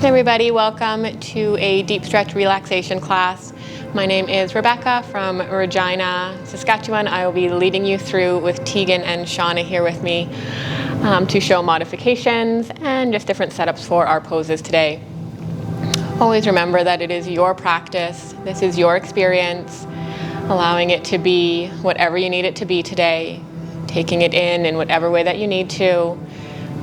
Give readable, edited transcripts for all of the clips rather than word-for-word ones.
Everybody, welcome to a deep stretch relaxation class. My name is Rebecca from Regina, Saskatchewan. I will be leading you through with Tegan and Shauna here with me to show modifications and just different setups for our poses today. Always remember that it is your practice. This is your experience, allowing it to be whatever you need it to be today, taking it in whatever way that you need to,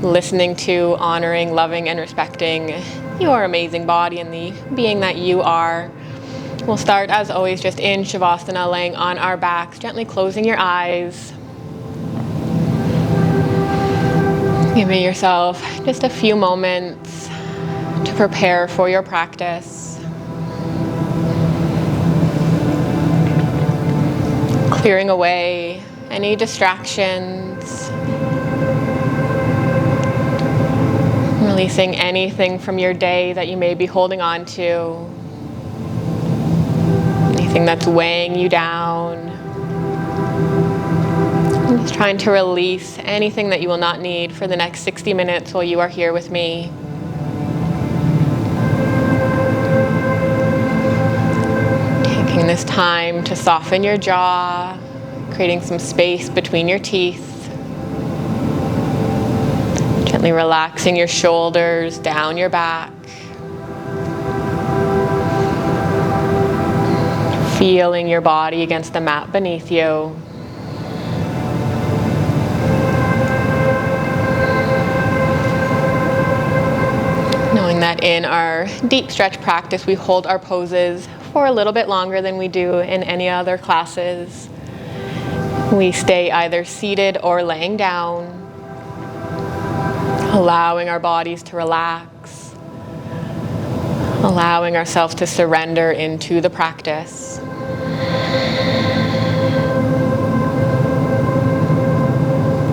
listening to, honoring, loving, and respecting your amazing body and the being that you are. We'll start, as always, just in Shavasana, laying on our backs, gently closing your eyes. Giving yourself just a few moments to prepare for your practice. Clearing away any distractions. Releasing anything from your day that you may be holding on to. Anything that's weighing you down. And just trying to release anything that you will not need for the next 60 minutes while you are here with me. Taking this time to soften your jaw, creating some space between your teeth. Gently relaxing your shoulders down your back. Feeling your body against the mat beneath you. Knowing that in our deep stretch practice, we hold our poses for a little bit longer than we do in any other classes. We stay either seated or laying down, allowing our bodies to relax, allowing ourselves to surrender into the practice.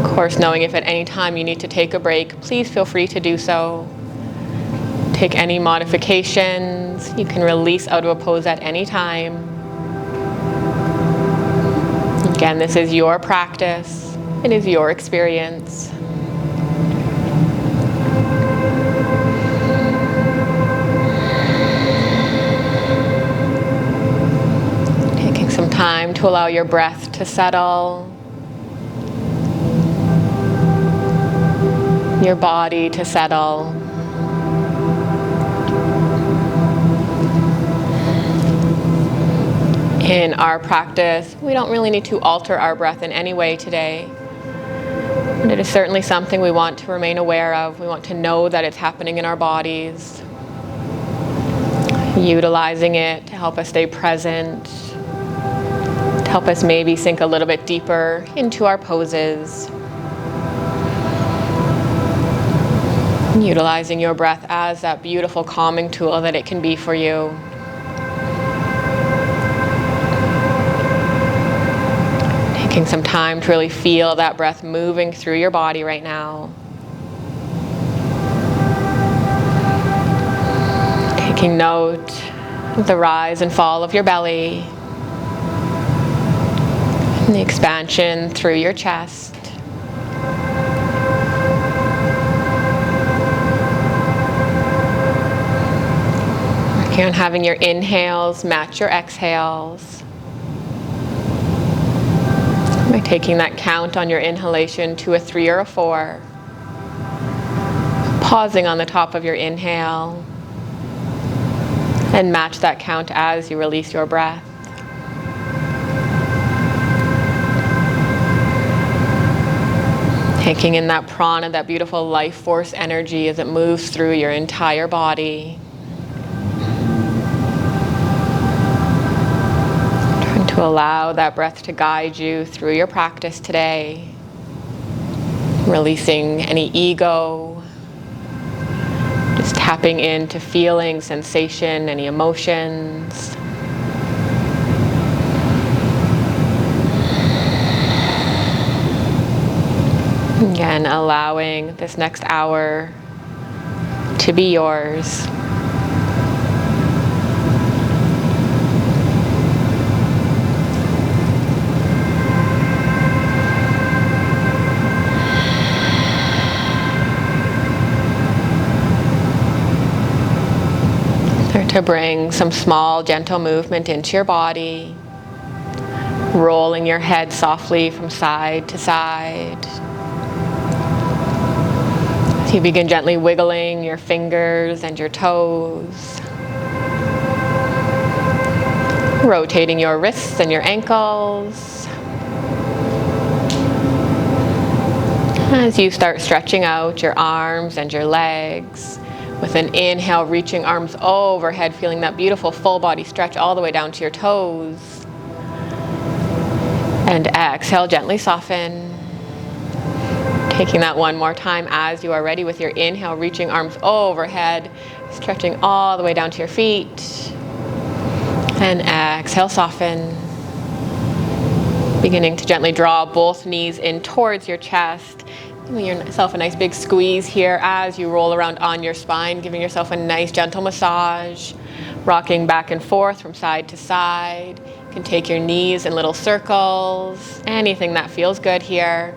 Of course, knowing if at any time you need to take a break, please feel free to do so. Take any modifications. You can release out of a pose at any time. Again, this is your practice. It is your experience. Time to allow your breath to settle, your body to settle. In our practice, we don't really need to alter our breath in any way today. And it is certainly something we want to remain aware of. We want to know that it's happening in our bodies, utilizing it to help us stay present, help us maybe sink a little bit deeper into our poses. Utilizing your breath as that beautiful calming tool that it can be for you. Taking some time to really feel that breath moving through your body right now. Taking note of the rise and fall of your belly. And the expansion through your chest. Working on having your inhales match your exhales. By taking that count on your inhalation to a 3 or a 4. Pausing on the top of your inhale. And match that count as you release your breath. Taking in that prana, that beautiful life force energy as it moves through your entire body. Trying to allow that breath to guide you through your practice today. Releasing any ego. Just tapping into feeling, sensation, any emotions. Again, allowing this next hour to be yours. to bring some small, gentle movement into your body, rolling your head softly from side to side. So you begin gently wiggling your fingers and your toes, rotating your wrists and your ankles. As you start stretching out your arms and your legs, with an inhale, reaching arms overhead, feeling that beautiful full body stretch all the way down to your toes. And exhale, gently soften. Taking that one more time as you are ready with your inhale, reaching arms overhead, stretching all the way down to your feet. And exhale, soften. Beginning to gently draw both knees in towards your chest. Giving yourself a nice big squeeze here as you roll around on your spine, giving yourself a nice gentle massage, rocking back and forth from side to side. You can take your knees in little circles, anything that feels good here.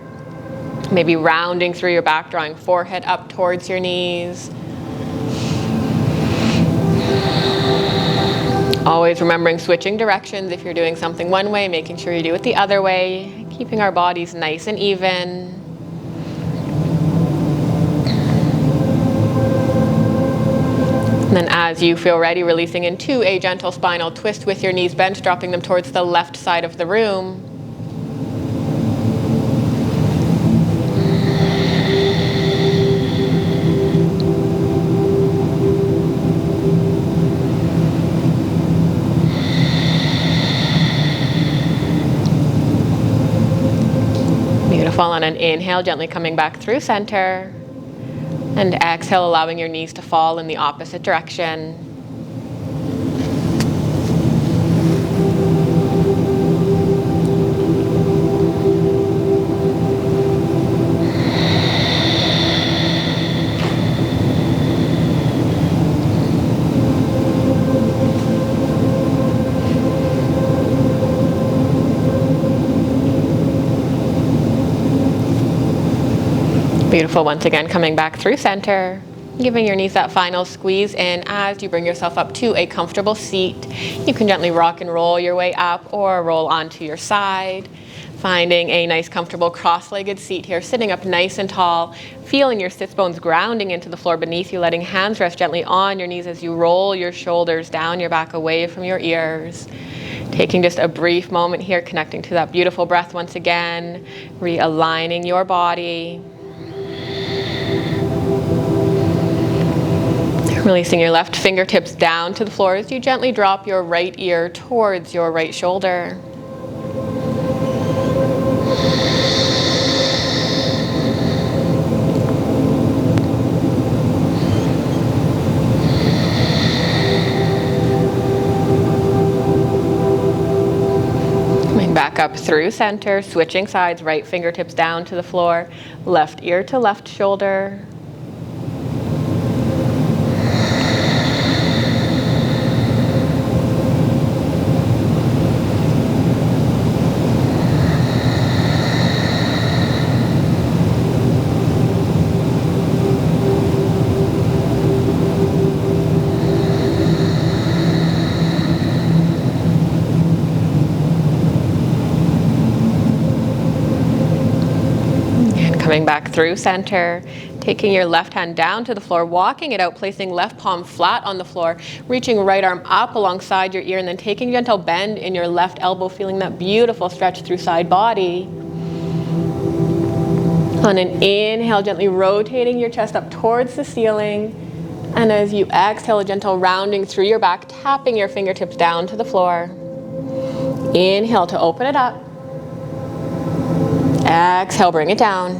Maybe rounding through your back, drawing forehead up towards your knees. Always remembering switching directions. If you're doing something one way, making sure you do it the other way, keeping our bodies nice and even. And then as you feel ready, releasing into a gentle spinal twist with your knees bent, dropping them towards the left side of the room. Beautiful. On an inhale, gently coming back through center. And exhale, allowing your knees to fall in the opposite direction. Beautiful. Once again, coming back through center, giving your knees that final squeeze in as you bring yourself up to a comfortable seat. You can gently rock and roll your way up or roll onto your side, finding a nice comfortable cross-legged seat here, sitting up nice and tall, feeling your sits bones grounding into the floor beneath you, letting hands rest gently on your knees as you roll your shoulders down your back away from your ears. Taking just a brief moment here, connecting to that beautiful breath once again, realigning your body. Releasing your left fingertips down to the floor as you gently drop your right ear towards your right shoulder. Coming back up through center, switching sides, right fingertips down to the floor, left ear to left shoulder. Coming back through center, taking your left hand down to the floor, walking it out, placing left palm flat on the floor, reaching right arm up alongside your ear, and then taking a gentle bend in your left elbow, feeling that beautiful stretch through side body. On an inhale, gently rotating your chest up towards the ceiling, and as you exhale, a gentle rounding through your back, tapping your fingertips down to the floor. Inhale to open it up. Exhale, bring it down.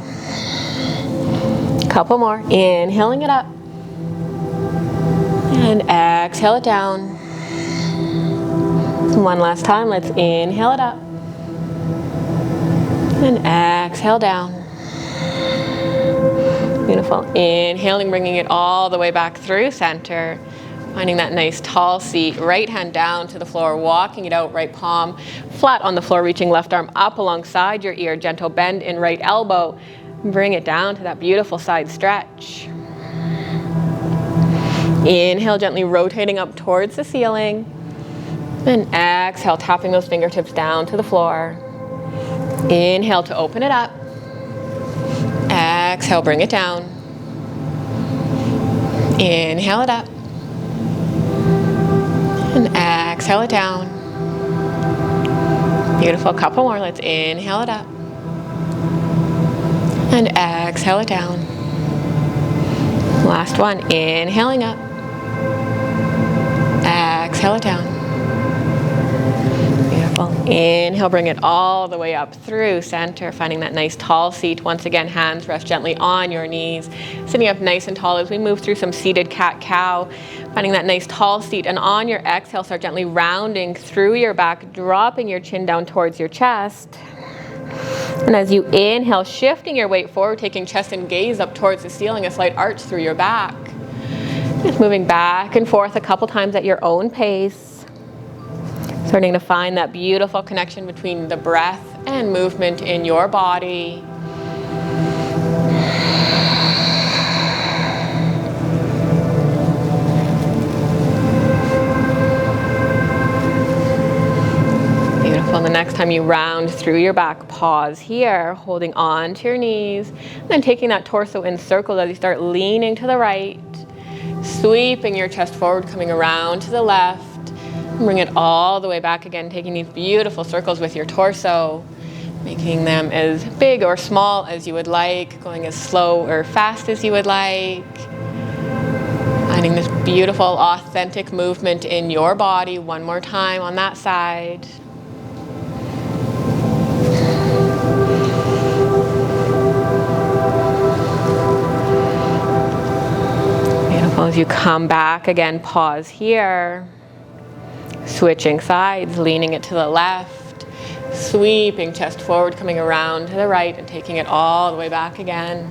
Couple more. Inhaling it up. And exhale it down. One last time. Let's inhale it up. And exhale down. Beautiful. Inhaling, bringing it all the way back through center. Finding that nice tall seat, right hand down to the floor, walking it out, right palm flat on the floor, reaching left arm up alongside your ear, gentle bend in right elbow. Bring it down to that beautiful side stretch. Inhale, gently rotating up towards the ceiling. And exhale, tapping those fingertips down to the floor. Inhale to open it up. Exhale, bring it down. Inhale it up. And exhale it down. Beautiful. Couple more. Let's inhale it up. And exhale it down. Last one. Inhaling up. Exhale it down. Beautiful. Inhale, bring it all the way up through center, finding that nice tall seat. Once again, hands rest gently on your knees, sitting up nice and tall as we move through some seated cat-cow, finding that nice tall seat. And on your exhale, start gently rounding through your back, dropping your chin down towards your chest. And as you inhale, shifting your weight forward, taking chest and gaze up towards the ceiling, a slight arch through your back. Just moving back and forth a couple times at your own pace. Starting to find that beautiful connection between the breath and movement in your body. The next time you round through your back, pause here, holding on to your knees, and then taking that torso in circles as you start leaning to the right, sweeping your chest forward, coming around to the left, and bring it all the way back again, taking these beautiful circles with your torso, making them as big or small as you would like, going as slow or fast as you would like. Finding this beautiful, authentic movement in your body. One more time on that side. As you come back again, pause here, switching sides, leaning it to the left, sweeping chest forward, coming around to the right, and taking it all the way back again.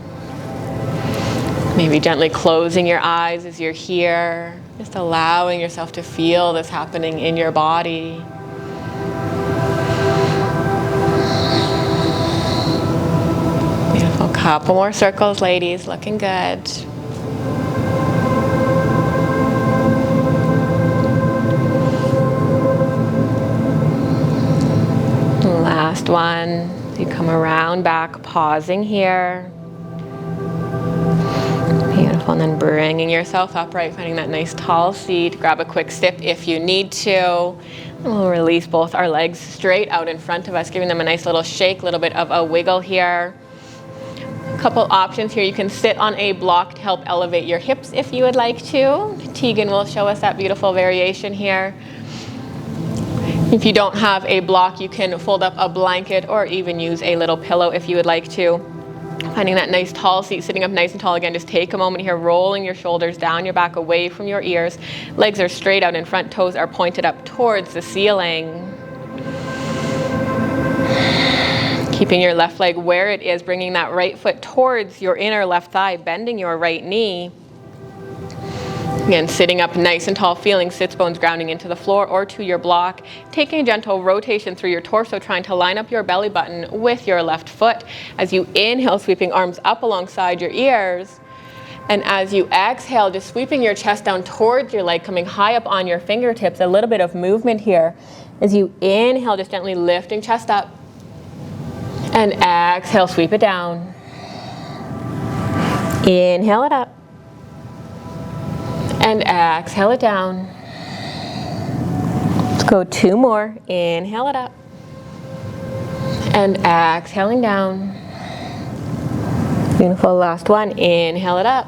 Maybe gently closing your eyes as you're here, just allowing yourself to feel this happening in your body. Beautiful. Couple more circles, ladies, looking good. Last one. You come around back, pausing here. Beautiful. And then bringing yourself upright, finding that nice tall seat. Grab a quick sip if you need to. And we'll release both our legs straight out in front of us, giving them a nice little shake, a little bit of a wiggle here. A couple options here. You can sit on a block to help elevate your hips if you would like to. Tegan will show us that beautiful variation here. If you don't have a block, you can fold up a blanket or even use a little pillow if you would like to. Finding that nice tall seat, sitting up nice and tall. Again, just take a moment here, rolling your shoulders down your back, away from your ears. Legs are straight out in front, toes are pointed up towards the ceiling. Keeping your left leg where it is, bringing that right foot towards your inner left thigh, bending your right knee. Again, sitting up nice and tall, feeling sits bones grounding into the floor or to your block. Taking a gentle rotation through your torso, trying to line up your belly button with your left foot. As you inhale, sweeping arms up alongside your ears. And as you exhale, just sweeping your chest down towards your leg, coming high up on your fingertips. A little bit of movement here. As you inhale, just gently lifting chest up. And exhale, sweep it down. Inhale it up. And exhale it down. Let's go two more. Inhale it up. And exhaling down. Beautiful. Last one. Inhale it up.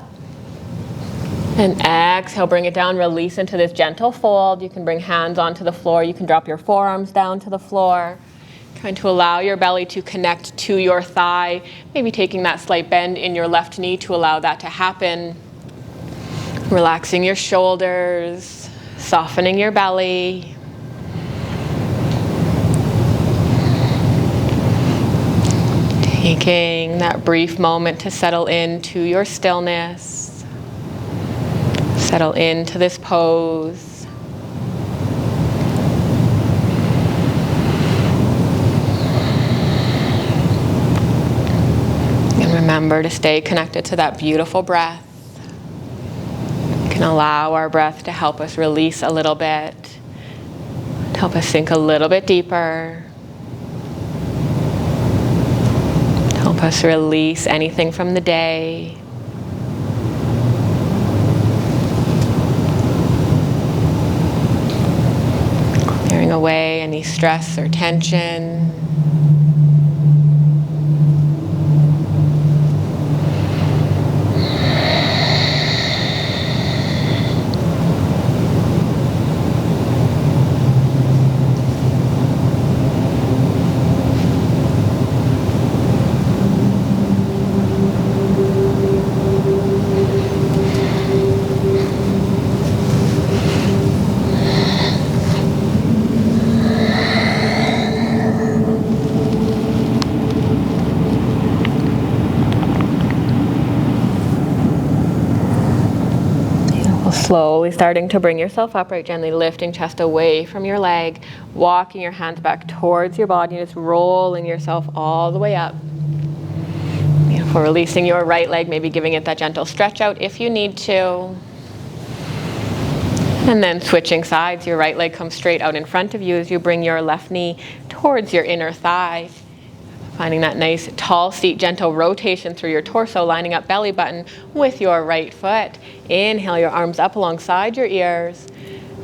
And exhale, bring it down. Release into this gentle fold. You can bring hands onto the floor. You can drop your forearms down to the floor. Trying to allow your belly to connect to your thigh. Maybe taking that slight bend in your left knee to allow that to happen. Relaxing your shoulders, softening your belly. Taking that brief moment to settle into your stillness. Settle into this pose. And remember to stay connected to that beautiful breath. We can allow our breath to help us release a little bit, to help us sink a little bit deeper, to help us release anything from the day. Clearing away any stress or tension. Slowly starting to bring yourself upright, gently lifting chest away from your leg, walking your hands back towards your body, just rolling yourself all the way up. Beautiful. Releasing your right leg, maybe giving it that gentle stretch out if you need to. And then switching sides, your right leg comes straight out in front of you as you bring your left knee towards your inner thigh. Finding that nice tall seat, gentle rotation through your torso, lining up belly button with your right foot. Inhale your arms up alongside your ears.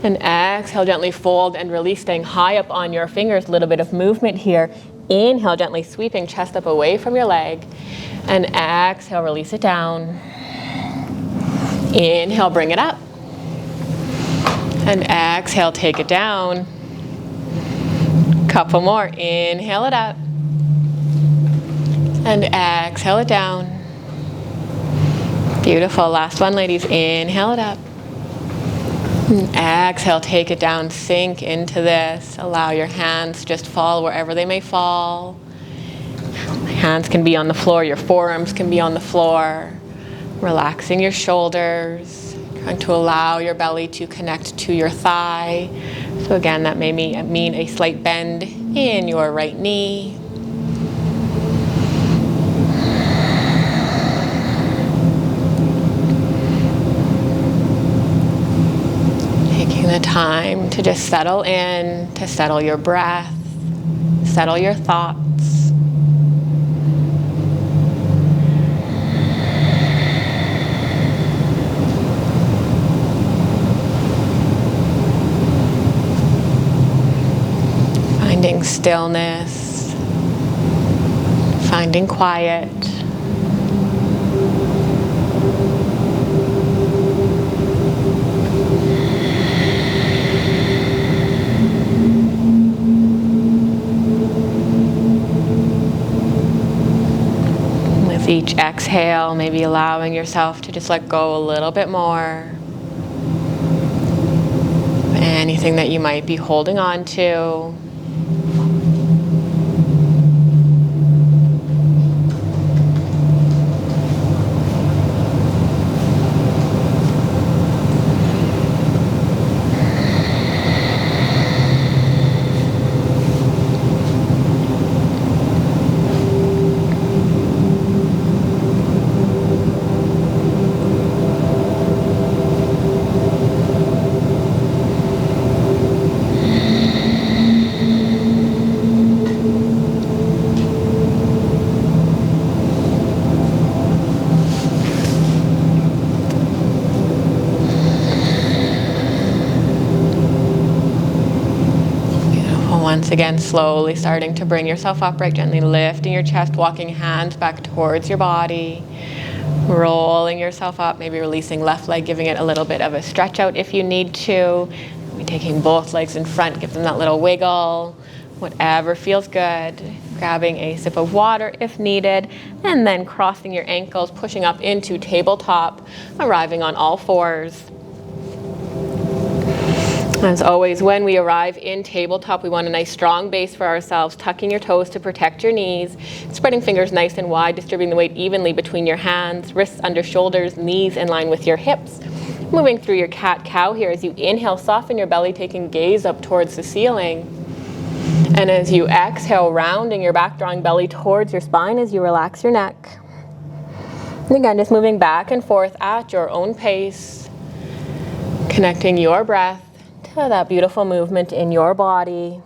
And exhale, gently fold and release, staying high up on your fingers. A little bit of movement here. Inhale, gently sweeping chest up away from your leg. And exhale, release it down. Inhale, bring it up. And exhale, take it down. Couple more. Inhale it up. And exhale it down. Beautiful. Last one, ladies. Inhale it up. And exhale, take it down. Sink into this. Allow your hands just fall wherever they may fall. Hands can be on the floor. Your forearms can be on the floor. Relaxing your shoulders. Trying to allow your belly to connect to your thigh. So again, that may mean a slight bend in your right knee. The time to just settle in, to settle your breath, settle your thoughts. Finding stillness, finding quiet. Each exhale, maybe allowing yourself to just let go a little bit more. Anything that you might be holding on to. Once again, slowly starting to bring yourself upright, gently lifting your chest, walking hands back towards your body, rolling yourself up, maybe releasing left leg, giving it a little bit of a stretch out if you need to. Maybe taking both legs in front, give them that little wiggle, whatever feels good. Grabbing a sip of water if needed, and then crossing your ankles, pushing up into tabletop, arriving on all fours. As always, when we arrive in tabletop, we want a nice strong base for ourselves, tucking your toes to protect your knees, spreading fingers nice and wide, distributing the weight evenly between your hands, wrists under shoulders, knees in line with your hips. Moving through your cat-cow here as you inhale, soften your belly, taking gaze up towards the ceiling. And as you exhale, rounding your back, drawing belly towards your spine as you relax your neck. And again, just moving back and forth at your own pace. Connecting your breath to that beautiful movement in your body.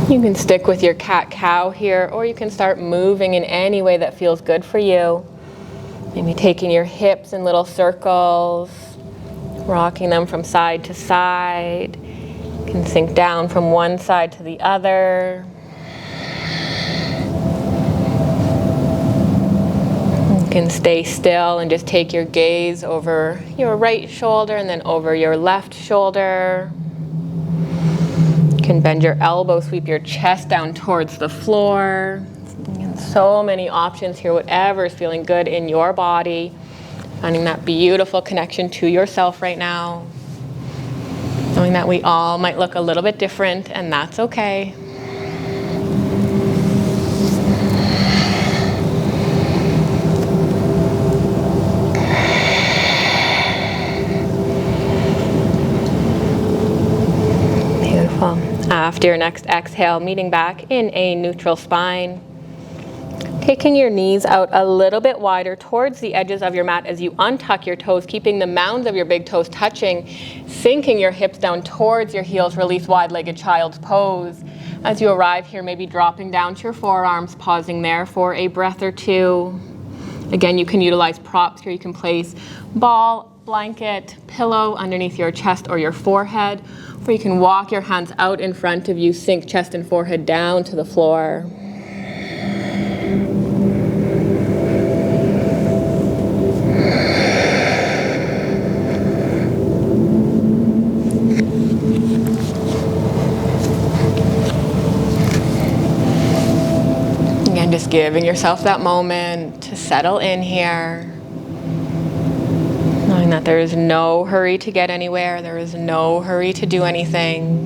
You can stick with your cat-cow here, or you can start moving in any way that feels good for you. Maybe taking your hips in little circles, rocking them from side to side. You can sink down from one side to the other. You can stay still and just take your gaze over your right shoulder and then over your left shoulder. You can bend your elbow, sweep your chest down towards the floor. And so many options here, whatever is feeling good in your body. Finding that beautiful connection to yourself right now. Knowing that we all might look a little bit different, and that's okay. After your next exhale, meeting back in a neutral spine. Taking your knees out a little bit wider towards the edges of your mat as you untuck your toes, keeping the mounds of your big toes touching, sinking your hips down towards your heels, release wide-legged child's pose. As you arrive here, maybe dropping down to your forearms, pausing there for a breath or two. Again, you can utilize props here. You can place ball, blanket, pillow underneath your chest or your forehead, or you can walk your hands out in front of you, sink chest and forehead down to the floor. Again, just giving yourself that moment to settle in here. Knowing that there is no hurry to get anywhere, there is no hurry to do anything.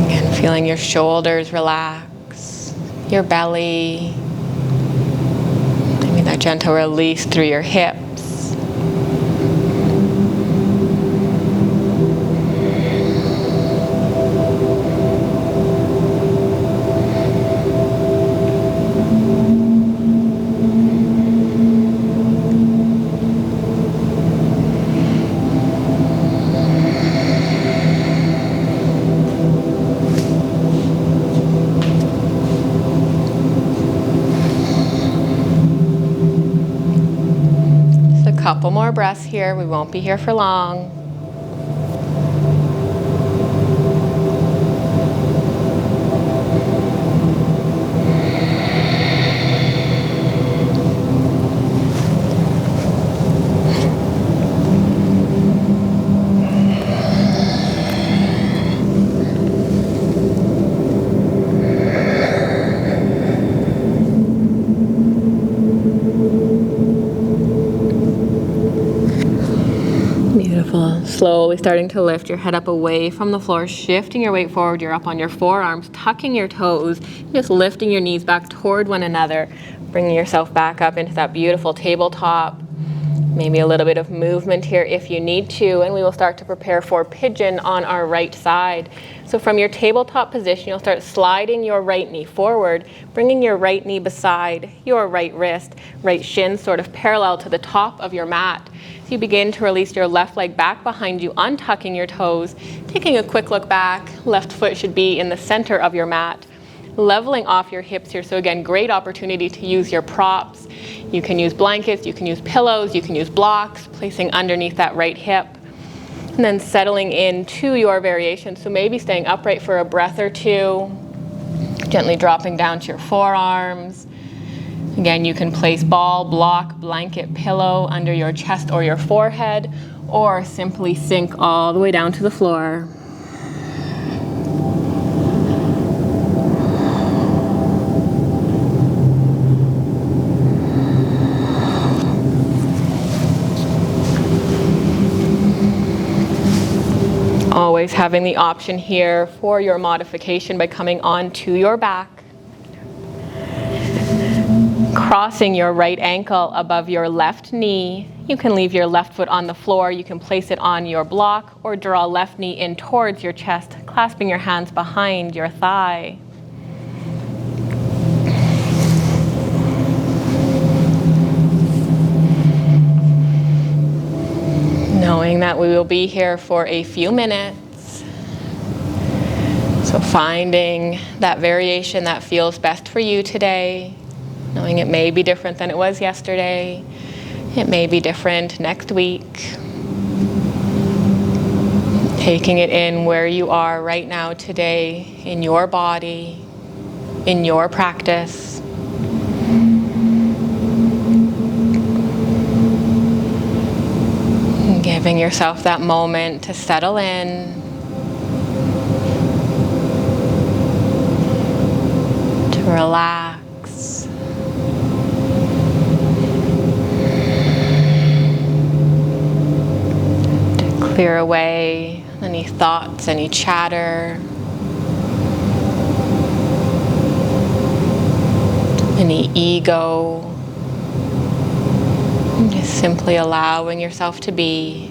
Again, feeling your shoulders relax, your belly, maybe that gentle release through your hips. Couple more breaths here. We won't be here for long. Slowly starting to lift your head up away from the floor, shifting your weight forward. You're up on your forearms, tucking your toes, just lifting your knees back toward one another, bringing yourself back up into that beautiful tabletop. Maybe a little bit of movement here if you need to, and we will start to prepare for pigeon on our right side. So from your tabletop position, you'll start sliding your right knee forward, bringing your right knee beside your right wrist, right shin sort of parallel to the top of your mat. So you begin to release your left leg back behind you, untucking your toes, taking a quick look back. Left foot should be in the center of your mat. Leveling off your hips here. So again, great opportunity to use your props. You can use blankets, you can use pillows, you can use blocks, placing underneath that right hip. And then settling into your variation. So maybe staying upright for a breath or two, gently dropping down to your forearms. Again, you can place ball, block, blanket, pillow under your chest or your forehead, or simply sink all the way down to the floor. Always having the option here for your modification by coming onto your back. Crossing your right ankle above your left knee. You can leave your left foot on the floor. You can place it on your block or draw left knee in towards your chest, clasping your hands behind your thigh. Knowing that we will be here for a few minutes. So finding that variation that feels best for you today. Knowing it may be different than it was yesterday. It may be different next week. Taking it in where you are right now today, in your body, in your practice. And giving yourself that moment to settle in, to relax. To clear away any thoughts, any chatter, any ego. And just simply allowing yourself to be.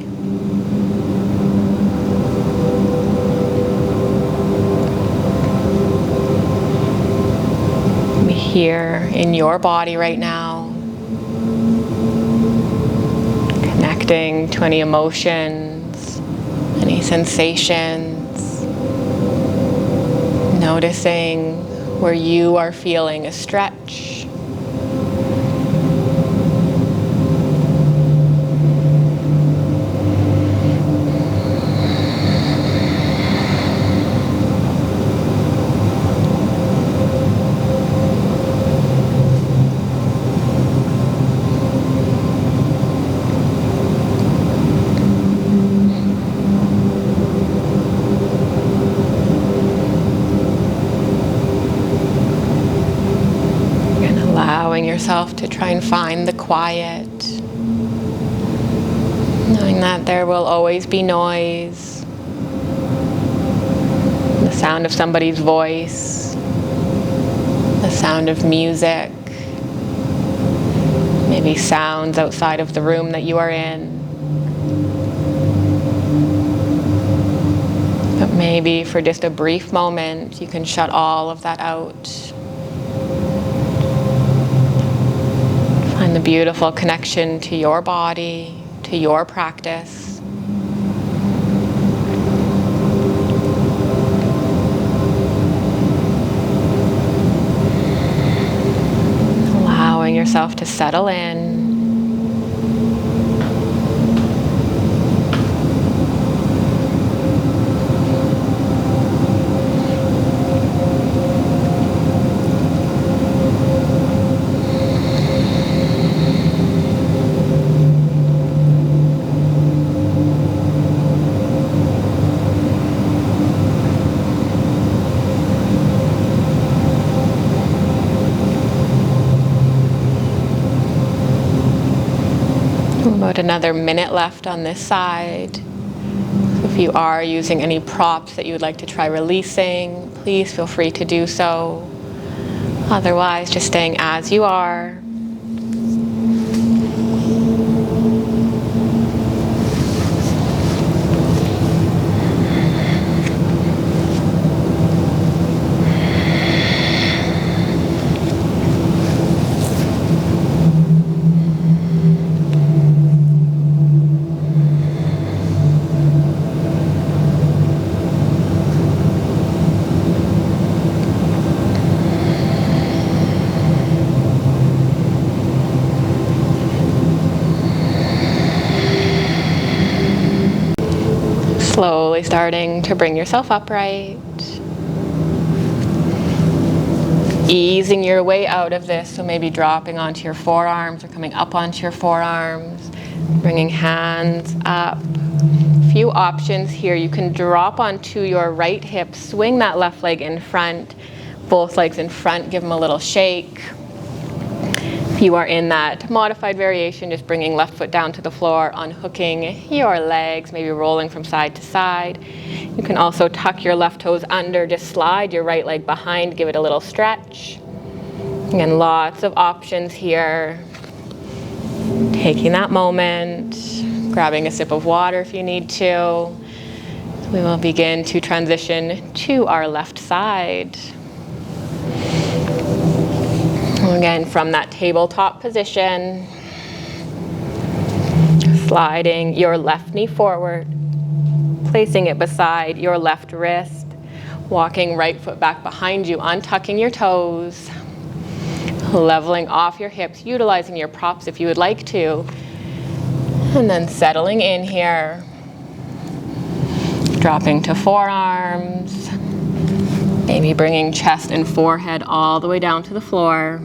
Be here in your body right now. Connecting to any emotions, any sensations. Noticing where you are feeling a stretch. Yourself to try and find the quiet, knowing that there will always be noise, the sound of somebody's voice, the sound of music, maybe sounds outside of the room that you are in. But maybe for just a brief moment, you can shut all of that out. Find the beautiful connection to your body, to your practice. Allowing yourself to settle in. About another minute left on this side. If you are using any props that you would like to try releasing, please feel free to do so. Otherwise, just staying as you are. Slowly starting to bring yourself upright. Easing your way out of this, so maybe dropping onto your forearms or coming up onto your forearms. Bringing hands up. Few options here. You can drop onto your right hip, swing that left leg in front, both legs in front, give them a little shake. If you are in that modified variation, just bringing left foot down to the floor, unhooking your legs, maybe rolling from side to side. You can also tuck your left toes under, just slide your right leg behind, give it a little stretch. Again, lots of options here. Taking that moment, grabbing a sip of water if you need to. We will begin to transition to our left side. Again, from that tabletop position, sliding your left knee forward, placing it beside your left wrist, walking right foot back behind you, untucking your toes, leveling off your hips, utilizing your props if you would like to, and then settling in here, dropping to forearms, maybe bringing chest and forehead all the way down to the floor.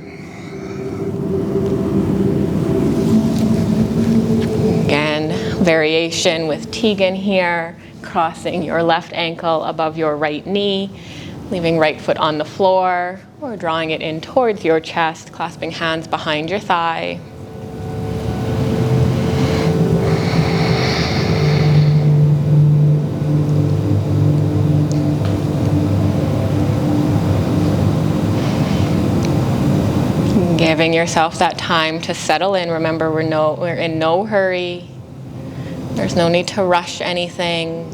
Again, variation with Tegan here, crossing your left ankle above your right knee, leaving right foot on the floor, or drawing it in towards your chest, clasping hands behind your thigh. Giving yourself that time to settle in. Remember, we're in no hurry. There's no need to rush anything.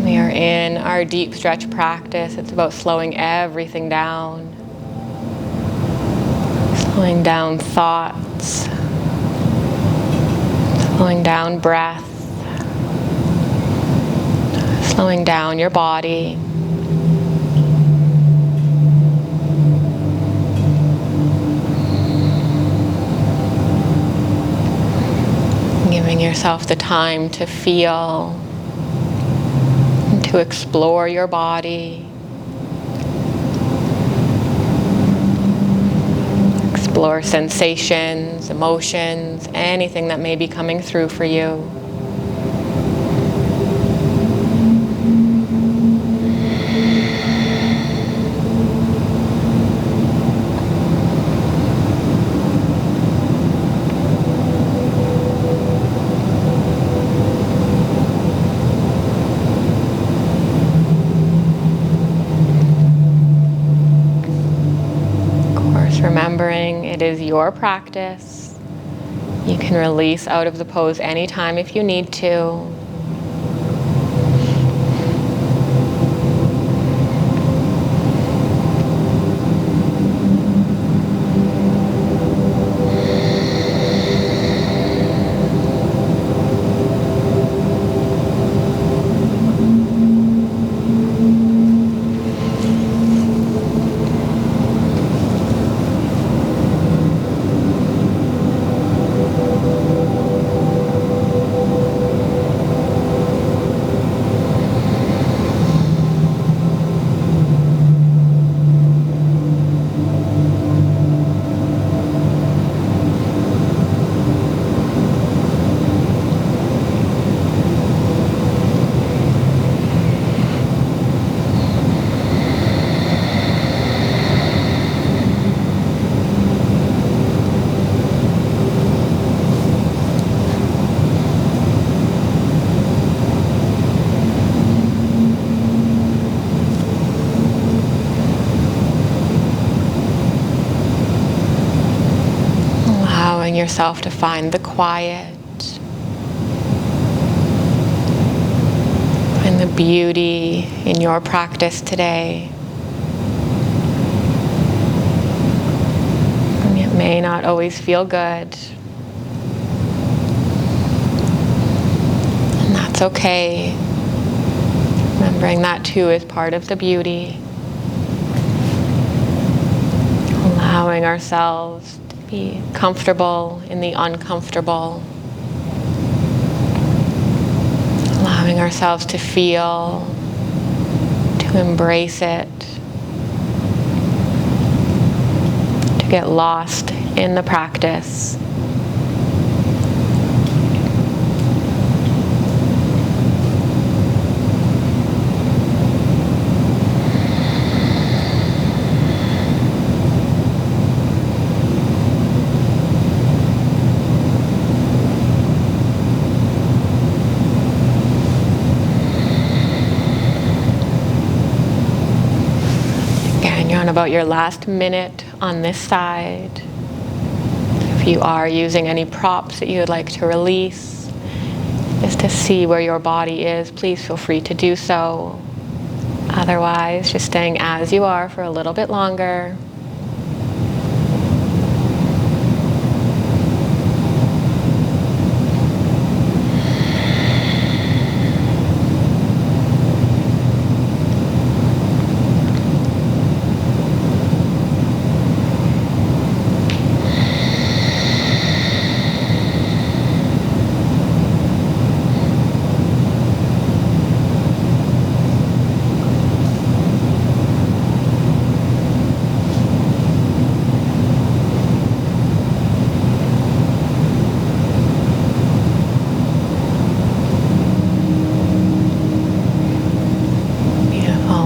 We are in our deep stretch practice. It's about slowing everything down. Slowing down thoughts. Slowing down breath, slowing down your body. Giving yourself the time to feel and to explore your body. Explore sensations, emotions, anything that may be coming through for you. Remembering it is your practice. You can release out of the pose anytime if you need to. Yourself to find the quiet and the beauty in your practice today. And it may not always feel good, and that's okay. Remembering that too is part of the beauty. Allowing ourselves be comfortable in the uncomfortable. Allowing ourselves to feel, to embrace it, to get lost in the practice. about your last minute on this side. If you are using any props that you would like to release, just to see where your body is, please feel free to do so. Otherwise, just staying as you are for a little bit longer.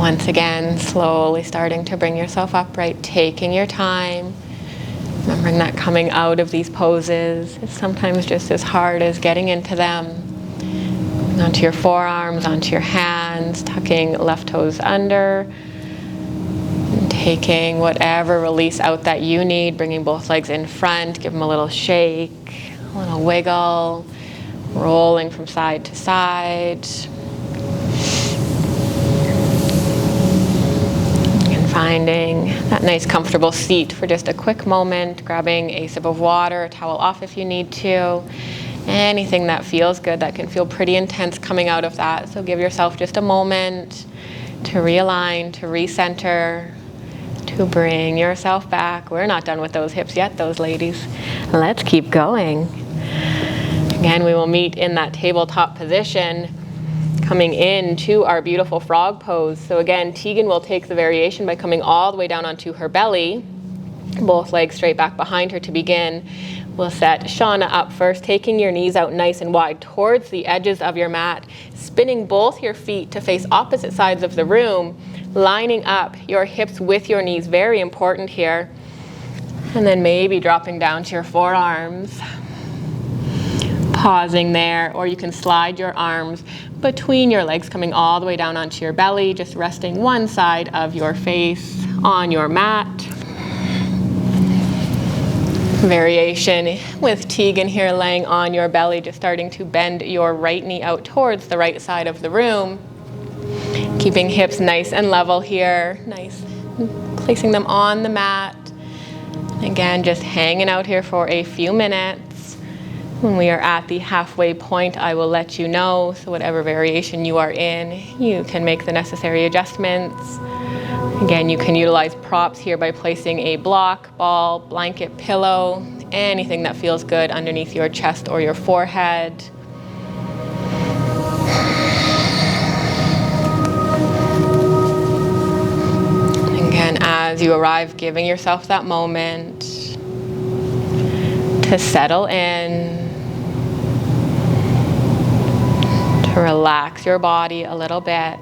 Once again, slowly starting to bring yourself upright, taking your time. Remembering that coming out of these poses is sometimes just as hard as getting into them. Onto your forearms, onto your hands, tucking left toes under. And taking whatever release out that you need, bringing both legs in front, give them a little shake, a little wiggle, rolling from side to side. Finding that nice comfortable seat for just a quick moment, grabbing a sip of water, a towel off if you need to. Anything that feels good, that can feel pretty intense coming out of that. So give yourself just a moment to realign, to recenter, to bring yourself back. We're not done with those hips yet, those ladies. Let's keep going. Again, we will meet in that tabletop position, coming into our beautiful frog pose. So again, Tegan will take the variation by coming all the way down onto her belly, both legs straight back behind her to begin. We'll set Shauna up first, taking your knees out nice and wide towards the edges of your mat, spinning both your feet to face opposite sides of the room, lining up your hips with your knees, very important here. And then maybe dropping down to your forearms. Pausing there, or you can slide your arms between your legs, coming all the way down onto your belly, just resting one side of your face on your mat. Variation with Tegan here, laying on your belly, just starting to bend your right knee out towards the right side of the room. Keeping hips nice and level here, nice, placing them on the mat. Again, just hanging out here for a few minutes. When we are at the halfway point, I will let you know. So whatever variation you are in, you can make the necessary adjustments. Again, you can utilize props here by placing a block, ball, blanket, pillow, anything that feels good underneath your chest or your forehead. Again, as you arrive, giving yourself that moment to settle in, to relax your body a little bit.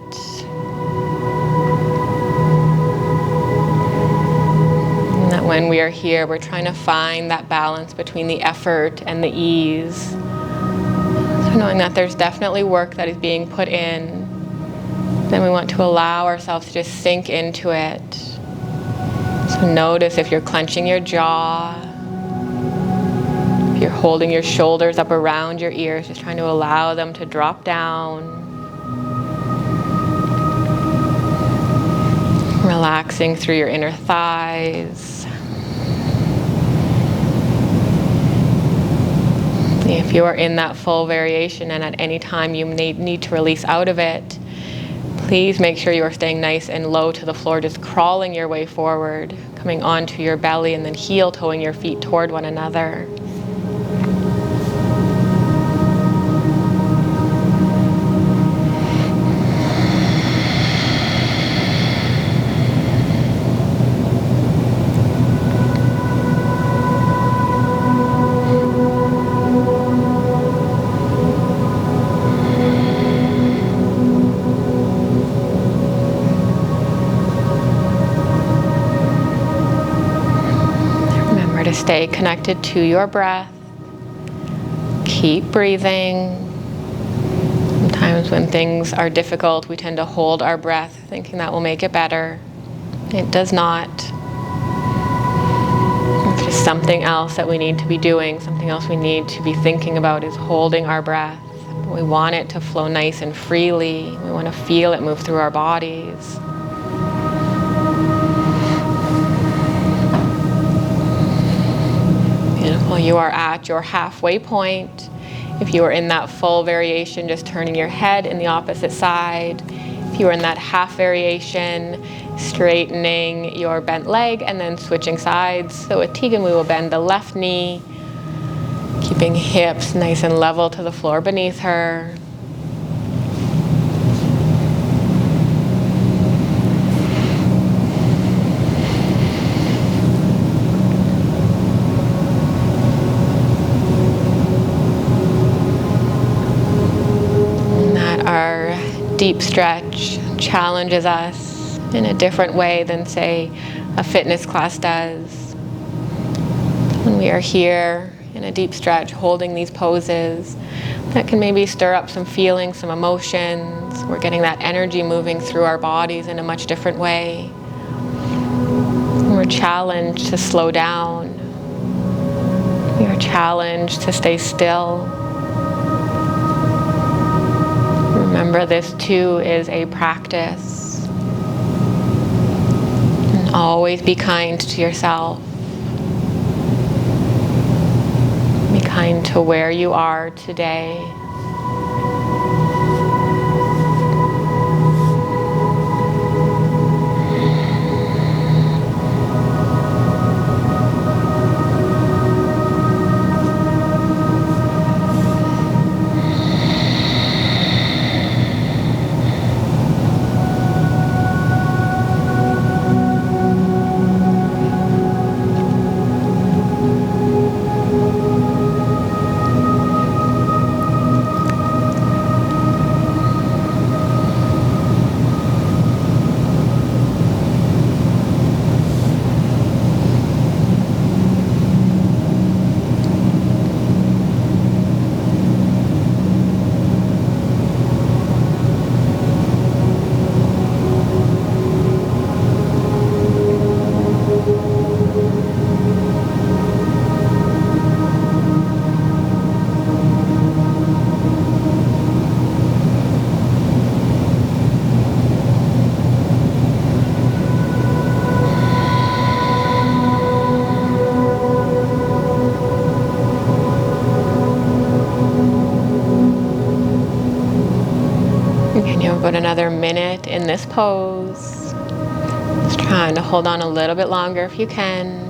And that when we are here, we're trying to find that balance between the effort and the ease. So knowing that there's definitely work that is being put in, then we want to allow ourselves to just sink into it. So notice if you're clenching your jaw, if you're holding your shoulders up around your ears, just trying to allow them to drop down. Relaxing through your inner thighs. If you are in that full variation and at any time you need to release out of it, please make sure you are staying nice and low to the floor, just crawling your way forward, coming onto your belly and then heel toeing your feet toward one another. Stay connected to your breath. Keep breathing. Sometimes when things are difficult, we tend to hold our breath, thinking that will make it better. It does not. It's just something else that we need to be doing, something else we need to be thinking about is holding our breath. We want it to flow nice and freely. We want to feel it move through our bodies. Beautiful. You are at your halfway point. If you are in that full variation, just turning your head in the opposite side. If you are in that half variation, straightening your bent leg and then switching sides. So with Tegan, we will bend the left knee, keeping hips nice and level to the floor beneath her. And that our deep stretch challenges us in a different way than, say, a fitness class does. When we are here in a deep stretch, holding these poses, that can maybe stir up some feelings, some emotions. We're getting that energy moving through our bodies in a much different way. We're challenged to slow down. We are challenged to stay still. Remember, this too is a practice. And always be kind to yourself. Be kind to where you are today. About another minute in this pose. Just trying to hold on a little bit longer if you can.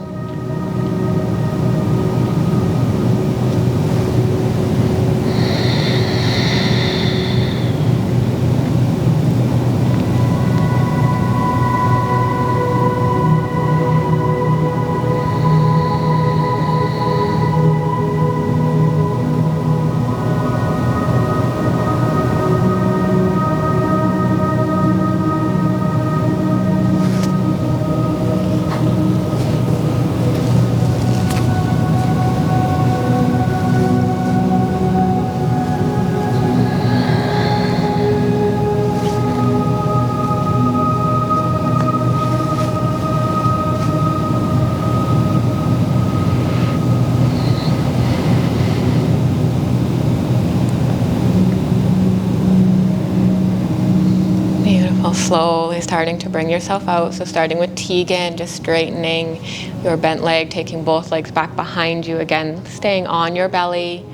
Slowly starting to bring yourself out. So starting with Tegan, just straightening your bent leg, taking both legs back behind you. Again, staying on your belly.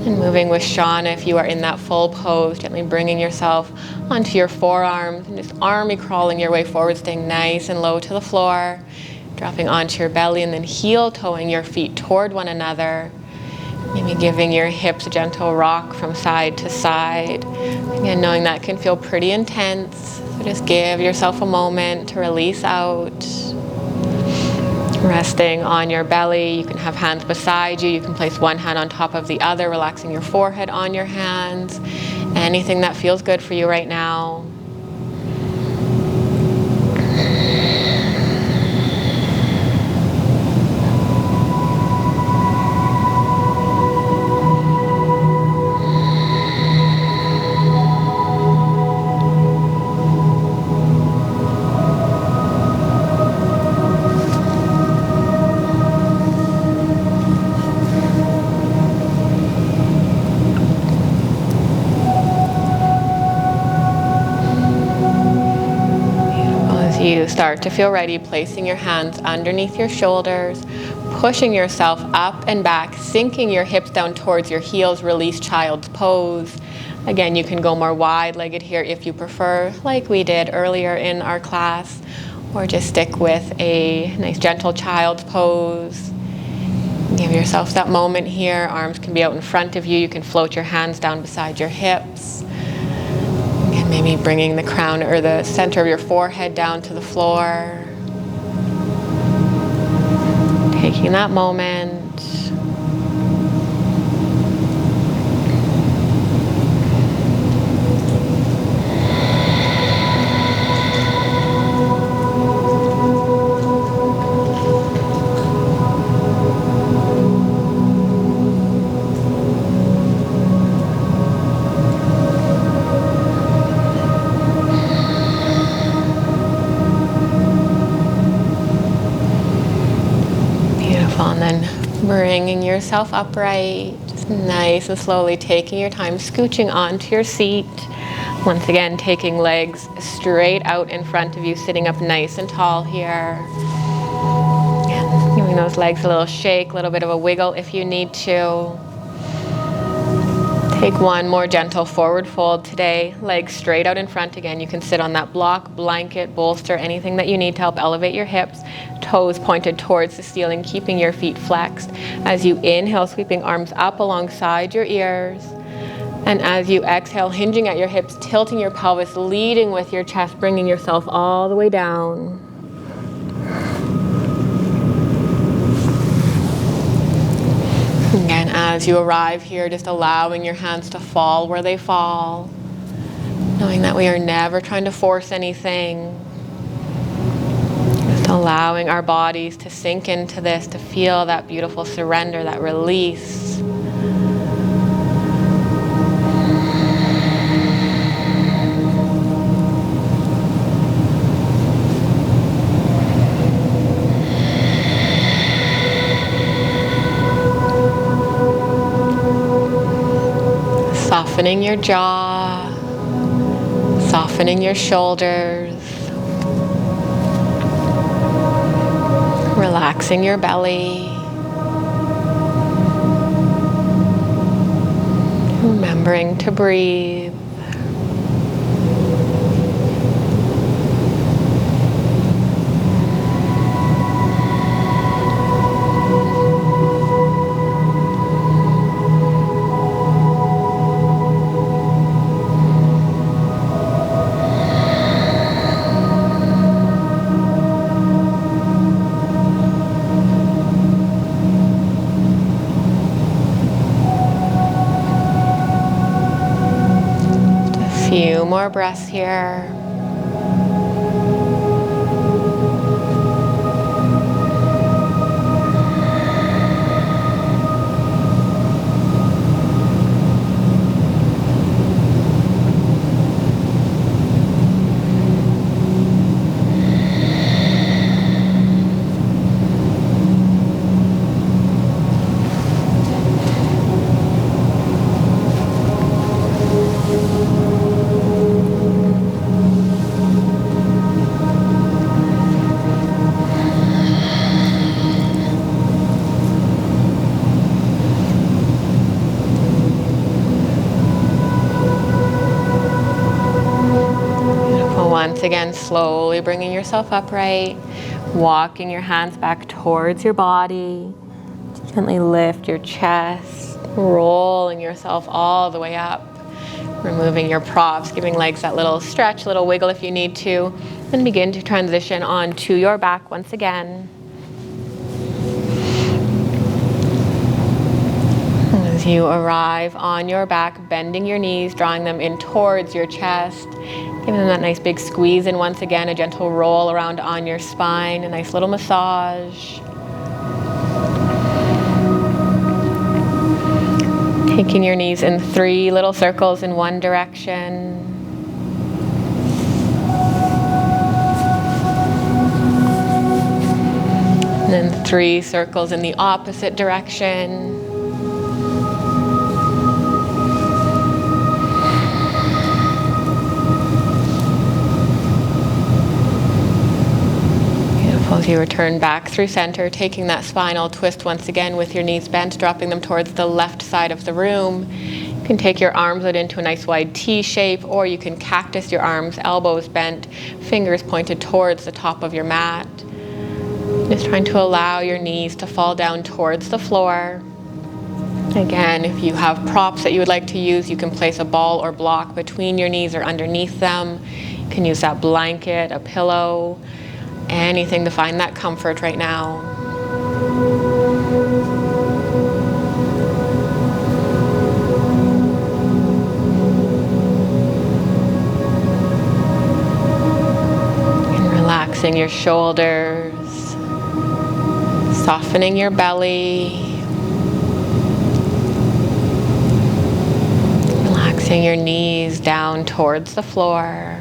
And moving with Shauna, if you are in that full pose, gently bringing yourself onto your forearms and just army crawling your way forward, staying nice and low to the floor. Dropping onto your belly and then heel toeing your feet toward one another. Maybe giving your hips a gentle rock from side to side. Again, knowing that can feel pretty intense. So just give yourself a moment to release out. Resting on your belly. You can have hands beside you. You can place one hand on top of the other, relaxing your forehead on your hands. Anything that feels good for you right now. start to feel ready, placing your hands underneath your shoulders, pushing yourself up and back, sinking your hips down towards your heels, release child's pose. Again, you can go more wide-legged here if you prefer, like we did earlier in our class, or just stick with a nice gentle child's pose. Give yourself that moment here. Arms can be out in front of you. You can float your hands down beside your hips. And maybe bringing the crown or the center of your forehead down to the floor. Taking that moment. And then bringing yourself upright, just nice and slowly taking your time, scooching onto your seat. Once again, taking legs straight out in front of you, sitting up nice and tall here. And giving those legs a little shake, a little bit of a wiggle if you need to. Take one more gentle forward fold today, legs straight out in front again. You can sit on that block, blanket, bolster, anything that you need to help elevate your hips. Toes pointed towards the ceiling, keeping your feet flexed. As you inhale, sweeping arms up alongside your ears. And as you exhale, hinging at your hips, tilting your pelvis, leading with your chest, bringing yourself all the way down. Again, as you arrive here, just allowing your hands to fall where they fall. Knowing that we are never trying to force anything. Just allowing our bodies to sink into this, to feel that beautiful surrender, that release. Softening your jaw, softening your shoulders, relaxing your belly, remembering to breathe. Few more breaths here. Once again, slowly bringing yourself upright, walking your hands back towards your body. Gently lift your chest, rolling yourself all the way up. Removing your props, giving legs that little stretch, little wiggle if you need to. And begin to transition onto your back once again. As you arrive on your back, bending your knees, drawing them in towards your chest. Giving them that nice big squeeze, and once again a gentle roll around on your spine, a nice little massage. Taking your knees in 3 little circles in one direction. And then 3 circles in the opposite direction. As you return back through center, taking that spinal twist once again with your knees bent, dropping them towards the left side of the room. You can take your arms out into a nice wide T shape, or you can cactus your arms, elbows bent, fingers pointed towards the top of your mat. Just trying to allow your knees to fall down towards the floor. Again, if you have props that you would like to use, you can place a ball or block between your knees or underneath them. You can use that blanket, a pillow, anything to find that comfort right now. And relaxing your shoulders, softening your belly. Relaxing your knees down towards the floor.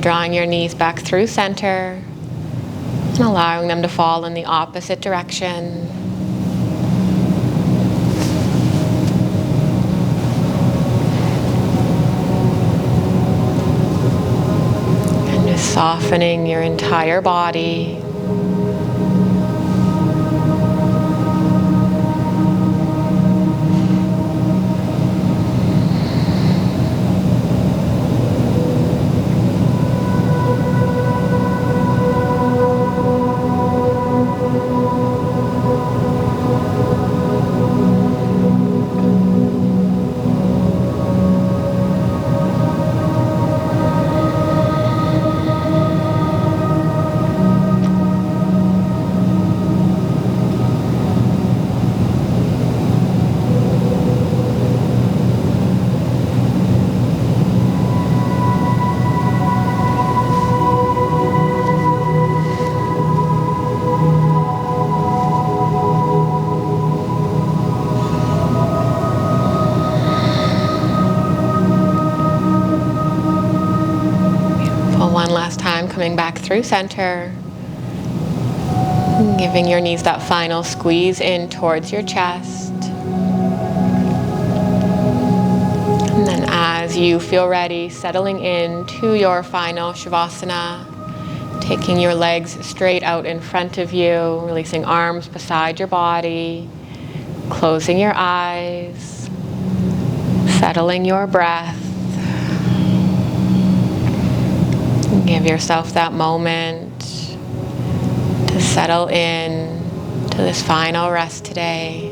Drawing your knees back through center and allowing them to fall in the opposite direction. And just softening your entire body. One last time, coming back through center, giving your knees that final squeeze in towards your chest. And then as you feel ready, settling into your final Shavasana, taking your legs straight out in front of you, releasing arms beside your body, closing your eyes, settling your breath. Give yourself that moment to settle in to this final rest today.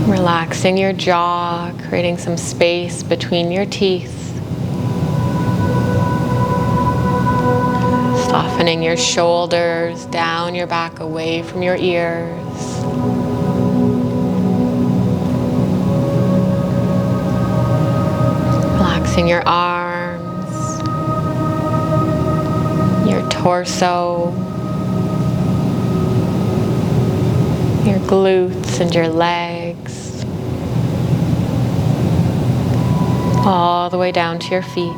Relaxing your jaw, creating some space between your teeth. Softening your shoulders, down your back, away from your ears. Relaxing your arms, your torso, your glutes and your legs, all the way down to your feet.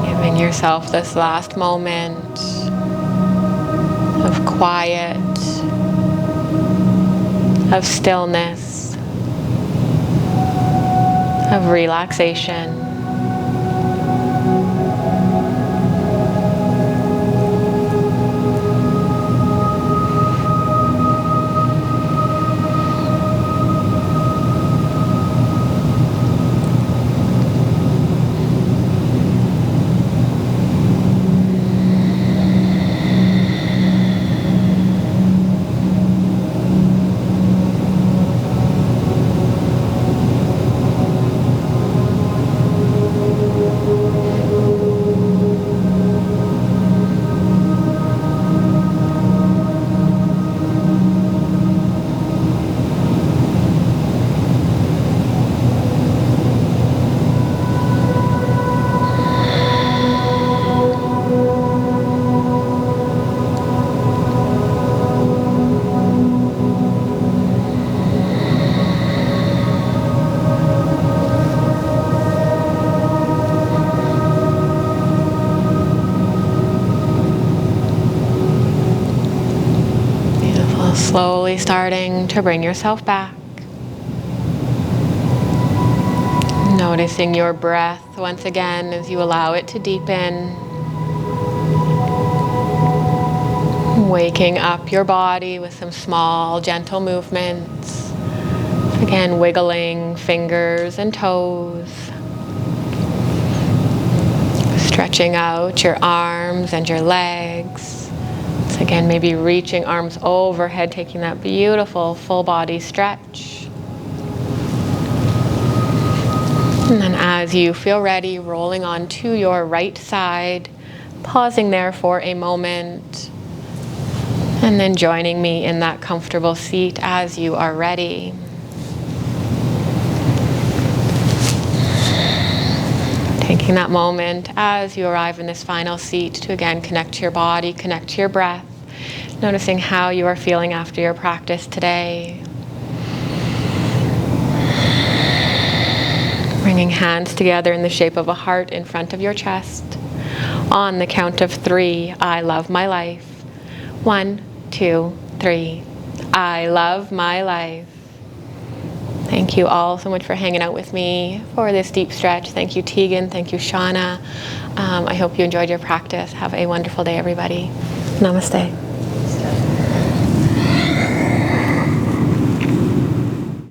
Giving yourself this last moment of quiet, of stillness, of relaxation. Slowly starting to bring yourself back. Noticing your breath once again as you allow it to deepen. Waking up your body with some small, gentle movements. Again, wiggling fingers and toes. Stretching out your arms and your legs. So again, maybe reaching arms overhead, taking that beautiful full body stretch. And then as you feel ready, rolling onto your right side, pausing there for a moment, and then joining me in that comfortable seat as you are ready. Taking that moment as you arrive in this final seat to again connect to your body, connect to your breath, noticing how you are feeling after your practice today. Bringing hands together in the shape of a heart in front of your chest. On the count of 3, I love my life. 1, 2, 3. I love my life. Thank you all so much for hanging out with me for this deep stretch. Thank you, Tegan. Thank you, Shauna. I hope you enjoyed your practice. Have a wonderful day, everybody. Namaste.